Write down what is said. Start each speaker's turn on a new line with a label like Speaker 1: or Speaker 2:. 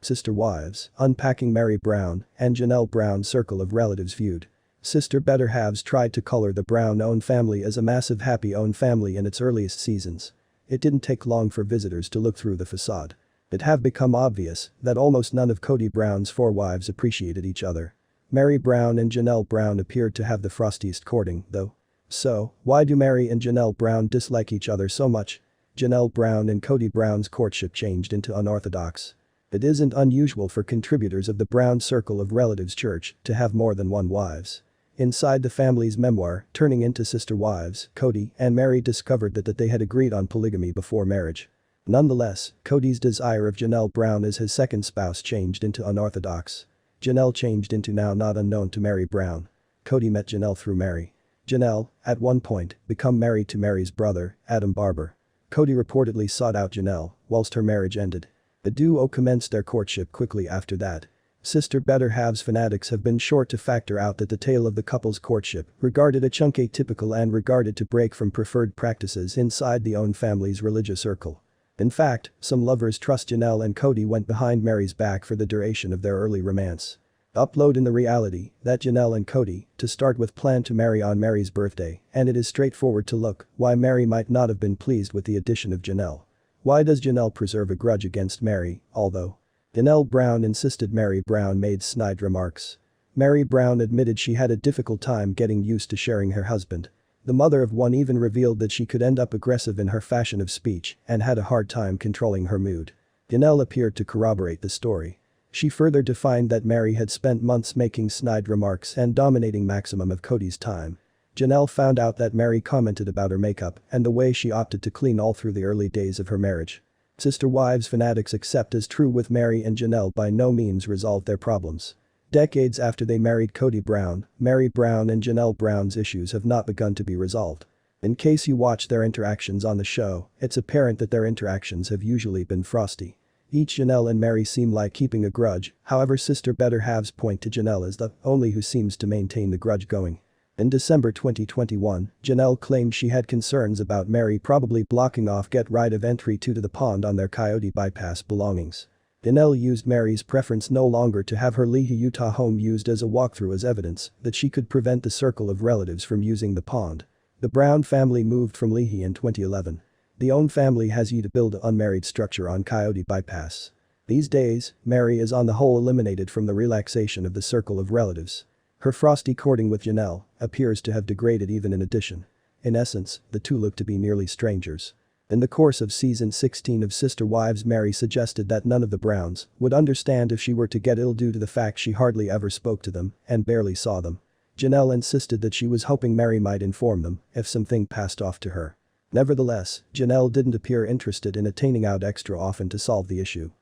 Speaker 1: Sister Wives, Unpacking Meri Brown and Janelle Brown's circle of relatives viewed. Sister better halves tried to color the Brown-owned family as a massive happy-owned family in its earliest seasons. It didn't take long for visitors to look through the facade. It have become obvious that almost none of Kody Brown's 4 wives appreciated each other. Meri Brown and Janelle Brown appeared to have the frostiest courting, though. So, why do Meri and Janelle Brown dislike each other so much? Janelle Brown and Kody Brown's courtship changed into unorthodox. It isn't unusual for contributors of the Brown Circle of Relatives Church to have more than 1 wives. Inside the family's memoir, Turning into Sister Wives, Kody and Meri discovered that they had agreed on polygamy before marriage. Nonetheless, Kody's desire of Janelle Brown as his second spouse changed into unorthodox. Janelle changed into now not unknown to Meri Brown. Kody met Janelle through Meri. Janelle, at one point, become married to Meri's brother, Adam Barber. Kody reportedly sought out Janelle, whilst her marriage ended. The duo commenced their courtship quickly after that. Sister better halves fanatics have been sure to factor out that the tale of the couple's courtship regarded a chunk atypical and regarded to break from preferred practices inside the own family's religious circle. In fact, some lovers trust Janelle and Kody went behind Meri's back for the duration of their early romance. Upload in the reality that Janelle and Kody, to start with, planned to marry on Meri's birthday, and it is straightforward to look why Meri might not have been pleased with the addition of Janelle. Why does Janelle preserve a grudge against Meri, although Janelle Brown insisted Meri Brown made snide remarks? Meri Brown admitted she had a difficult time getting used to sharing her husband. The mother of one even revealed that she could end up aggressive in her fashion of speech and had a hard time controlling her mood. Janelle appeared to corroborate the story. She further defined that Meri had spent months making snide remarks and dominating maximum of Kody's time. Janelle found out that Meri commented about her makeup and the way she opted to clean all through the early days of her marriage. Sister wives fanatics accept as true with Meri and Janelle by no means resolved their problems. Decades after they married Kody Brown, Meri Brown and Janelle Brown's issues have not begun to be resolved. In case you watch their interactions on the show, it's apparent that their interactions have usually been frosty. Each Janelle and Meri seem like keeping a grudge, however sister better halves point to Janelle as the only who seems to maintain the grudge going. In December 2021, Janelle claimed she had concerns about Meri probably blocking off get right of entry to the pond on their Coyote Bypass belongings. Janelle used Meri's preference no longer to have her Lehi, Utah home used as a walkthrough as evidence that she could prevent the circle of relatives from using the pond. The Brown family moved from Lehi in 2011. The own family has yet to build an unmarried structure on Coyote Bypass. These days, Meri is on the whole eliminated from the relaxation of the circle of relatives. Her frosty courting with Janelle appears to have degraded even in addition. In essence, the two look to be nearly strangers. In the course of season 16 of Sister Wives, Meri suggested that none of the Browns would understand if she were to get ill due to the fact she hardly ever spoke to them and barely saw them. Janelle insisted that she was hoping Meri might inform them if something passed off to her. Nevertheless, Janelle didn't appear interested in attaining out extra often to solve the issue.